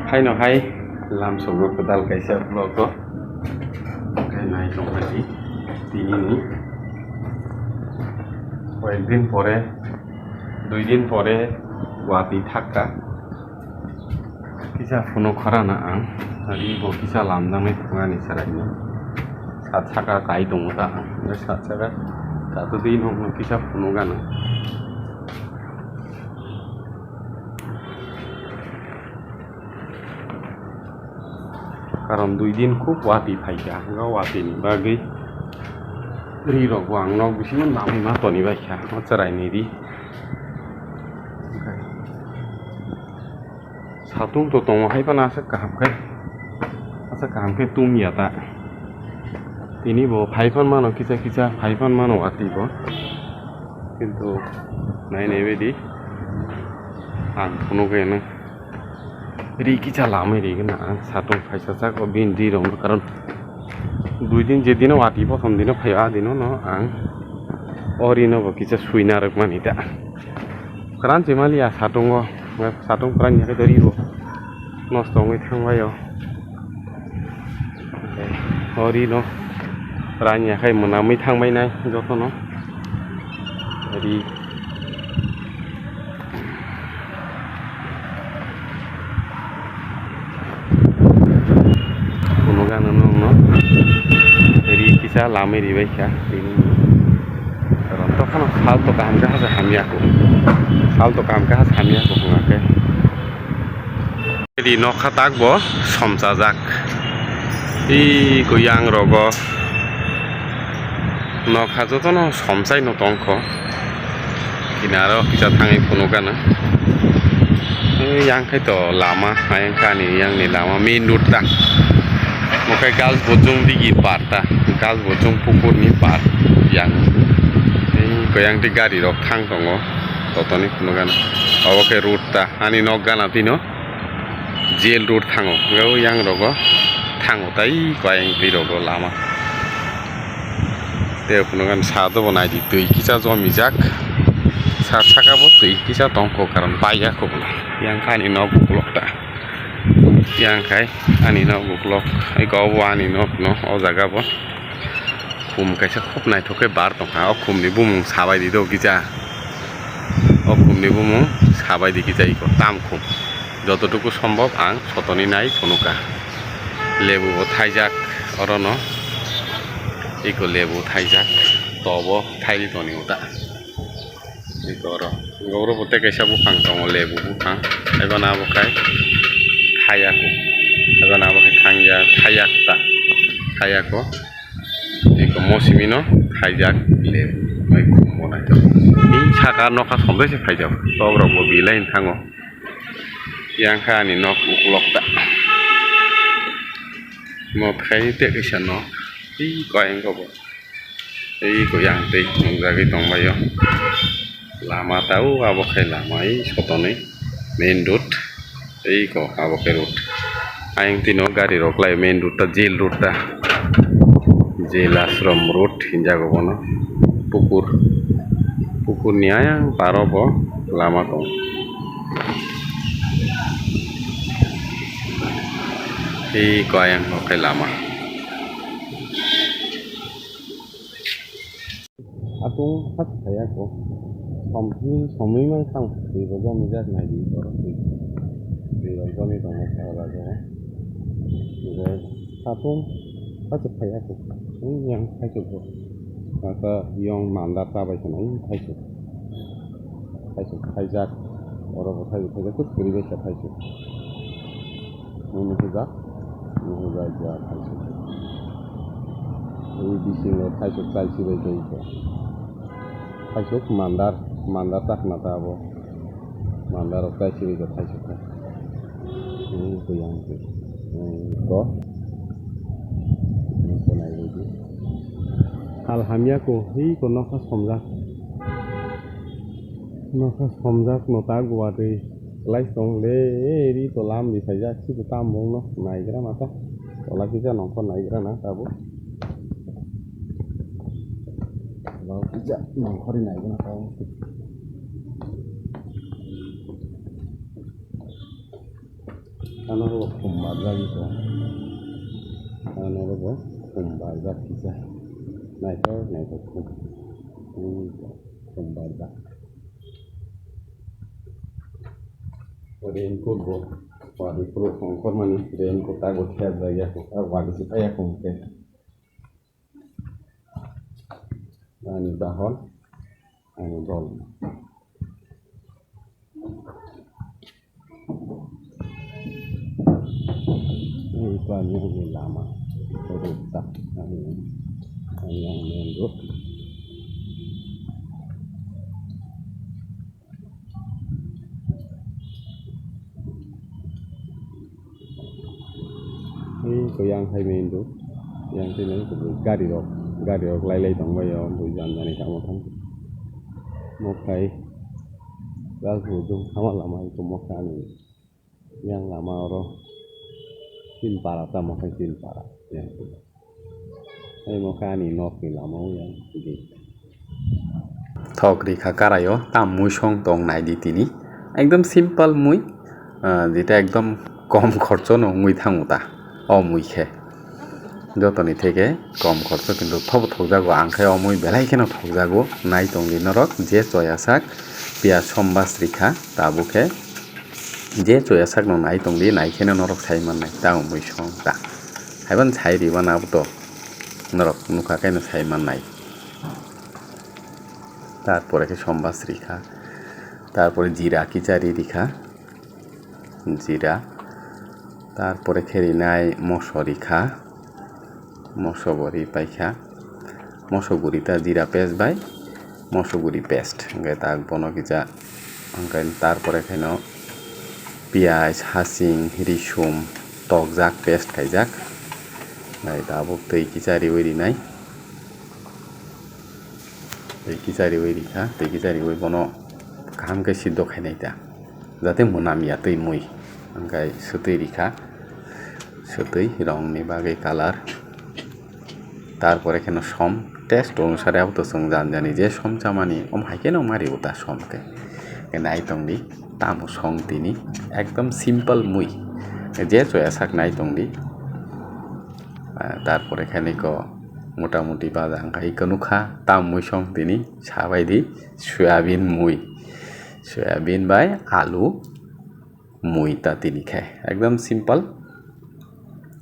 Hay nó hay làm sổ ngược pedal cái xe logo cái này không phải gì ini কয়েকদিন পরে 2 দিন পরে ওয়াতি থাকা কিসা ফোনো খরা না আं ari bo kisa lamdamai thangani sarai sat saka kai dong ta sat saka kato din hong kisa fono gana karon 2 din খুব ওয়াতি ফাইকা ga wati ni bagi ri ro wang nok bisimon nami ma toni ba kha charai ni di satung to tong hai pa na sa kaham kai asa kaham ke tum ya ta ini bo phaifan mano kisa kisa phaifan mano ati bo kintu nai nei be di an kono ke na ri kicha lame ri na satung phaisa sa ko bin di rong karon 2 din je dino ati prothom dino phaya dino no ang orino bo kicha suina rok mani ta karan chemalia satungo satung pran ya dari bo নষ্ট হয়ে থাকবায় হরি ন রানিয়া খাই মোনাमै থাকবাय নাই যতন হরি কোনো গানো ন হরি কিসা লামে রিবাইখা কারণ তখন সাল তো কাম কা হাসা হামিয়াকো সাল তো কাম কা হাসা হামিয়াকো হুঙাকে di nokhatak bo somjajak i goyang rogo nokha jotono somsai no tongkho kinaro kisa thangai phono kana yang khai to lama ayang kani yang ni lama main road ta mokai gas bojong digi parta gas bojong pukur ni par yang goyang ti gari rok thang tongo totoni phono kana oke road ta ani nok gana pino jail road thango gau yang rogo thango tai koyang ri rogo lama te punogan sado bonai di tui kisa jomi jak sa saka bo tui kisa tongko karon paya ko yang khani no buklok ta yang khai ani no buklok ai go wani no no o jaga bo khum kaisa khop nai thoke bar tongha o khum ni bumung sabai di do kisa o khum ni bumung sabai di kisa iko tam khum যতটুকু সম্ভব আং সতনি নাই ফনুকা লেবু থাইজাক অরনো eco লেবু থাইজাক তব থাইলি Toni উতা eco or Gour বতে কেসা বুখাং দङ লেবু বুখাং এবা না বখাই থাইয়াকো এবা না বখাই থাংয়া থাইয়াকতা থাইয়াকো ইকো মৌসুমিনো থাইজাক লেবু মাই খুম বনাই দাও এই সাকা নখা সম্বেসে ফাইজাও তবরবো বিলাইন থাঙো yang khani nok uklok ta mo khai te kisa no i ko ang ko bo ei ko yang te mong jagi tong bayo lama tau abo khai lama i sotone main road ei ko abo khai road aing tino gari rok lai main road ta jail road ta jail ashram road hinjago bono pukur pukur ni ayang paro bo lama tong i koyang oke lama atung hat saya ko somai mang sang di rogo mijak nai di koro di rogo ni tong sa rago di atung hat saya ko ini yang hai ko maka yang mandar ta bai sanai hai jak oro ko hai ko kiri be hai ko ini juga Muhaja Thaisu. Ini bising lo Thaisu Thaisu begitu itu. Thaisu mandar tak nata abo. Mandar Thaisu begitu Thaisu. Ini itu yang itu. Ko. Ini naik lagi. Alhamdulillah hi ko nokas somjak nota gua deh. Lai song le ri to lam di saja si to tam bong no nai gra mata ola kisa nong kon nai gra na tabu lo kisa nong khori nai gra ta Ano kumbaga gitu. Ano ba? Kumbaga kita. Nah itu kumbaga. Raincoat bo. Wadi pro kongkor mani raincoat ago kaya lagi aku. Wadi sih kayak kongkor. Ini dahon. Ini bol. Ini ikannya lebih lama. Rusak. Ini yang menduk. Ini ko yang hai menduk. Yang ini ko gari rok lai tong bayo bu jan jani ka mo tham. Mo kai ra hu dung sama lama itu mo kan yang lama ro tin para ta mo kai tin para yang ai mo kan ni nok ni lama yang di thok রেখা কারায়ও তাম মুই song টং নাই দি তিনি একদম simple মুই যেটা একদম কম খরচ মুই থাঙুতা অমুইখে যতনি থেকে কম খরচ কিন্তু থব থকজাগো আংখাই অমুই বেলাইখেন থকজাগো নাই টংলি নরক যে চয়াসাক পিয়া সম্বাস রেখা তাবুকে যে চয়াসাক ন নাই টংলি নাইখেন নরক সাইমান নাই তা মুই সং তা হাইবান সাই রিবা নাবতো নরক নুকাকাই না সাইমান নাই তারপরে সম্বাস রেখা তারপরে জিরা কিচারি রেখা জিরা তারপরে খেরি নাই মশরিখা মশবরি পাইখা মশগুড়িটা জিরা পেস্ট বাই মশগুড়ি পেস্ট তাক বনকিজা তারপরে খেন পিঁয়াজ হাসিং রিসুম টকজাক পেস্ট খাইজাক দাবুক তৈ কিচারি ওইরি নাই কিচারি ওই রিখা তৈ কিচারি ওই বন গাহামকে সিদ্ধ খাইনাই তা যাতে মোনামিয়া তৈ মুই ओमफ्राय सोतै রিখা सोतै রংনি বাগে কালার তারপরে কেন সম টেস্ট অনুসারে আবতো সং জানি যে সম চামানি হাই কেন মারিব তা সমকে নাইতংদি তামু সং তিনি একদম সিম্পল মুই যে চয়া শাক নাইতংদি তারপরে খানিক মোটামুটি বাজা আংখাই কনুখা তাম মুই সং তিনি সাবাইদি সয়াবিন বাই আলু মুই তা তিনি খায় একদম সিম্পল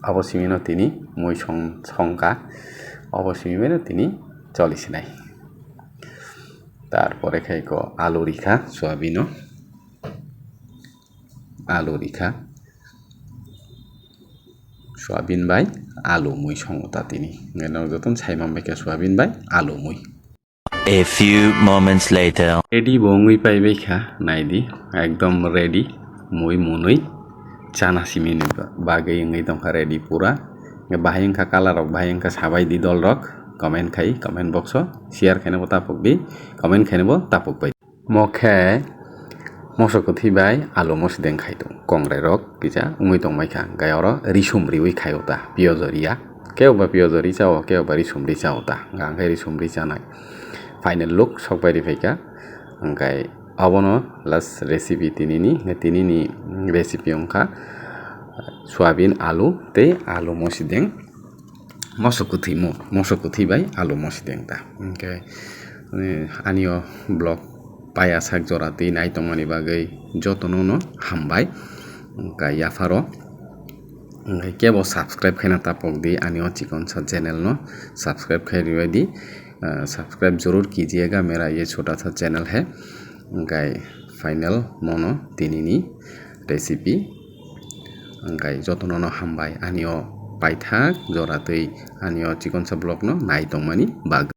অবশ্যই তিনি মুই সংকা অবশ্যই তিনি চলিস নাই তারপরে খাই ক আলু রিখা সয়াবিন আলু রিখা সয়াবিন বাই আলু মুই সংতা তিনি যতন সাইমাম বাইকা সয়াবিন বাই আলু মুই A few moments later ready বঙ্গুই পাই বাইখা নাইদি একদম রেডি মুই মুনুই চানা সিমিনি বাগে ইংই দংখা রেডি পুরা বাহাইংখা কালার রক বাহাইংখা সাবাই দি দল রক কমেন্ট খাই কমেন্ট বক্স শেয়ার খাইনেব তাপক দি কমেন্ট খাইনেব তাপক বাই মখে মশকথি বাই আলু মসদেং খাইতো কংগ্রে রক কিজা উঙই তংমাইখা গায়র রিসুমরি উই খাইওতা পিয়জরিয়া কেউবা পিয়জরি চাও কেউবা রিসুমরি চাওতা গাংখাই রিসুমরি চানাই ফাইনাল লুক সকবাইরি ফাইকা ओमफ्राय अबनो लास्ट रेसिपि तिनिनि रेसिपि अंखा सयाबिन आलु ते आलु मसिदें मसकुथि बाय आलु मसिदें ता ओमफ्राय आनियो ब्लग पाया साक जरा ती नाइतंमानि बागै जतनो हामबाय ओमफ्राय याफारो ओमफ्राय केबो साबस्क्राइब खाइना तापक दी आनियो चिकन सा चैनल नो सब्सक्राइब खाइरिबाय दी सब्सक्राइब जरूर कीजिएगा मेरा ये छोटा सा चैनल है ओमफ्राय फाइनल मनो तिनिनि रेसिपि ओमफ्राय जतनो हामबाय आनियो पाइथाक जरातै आनियो चिकन सा ब्लग नो नाइतंमानि बागै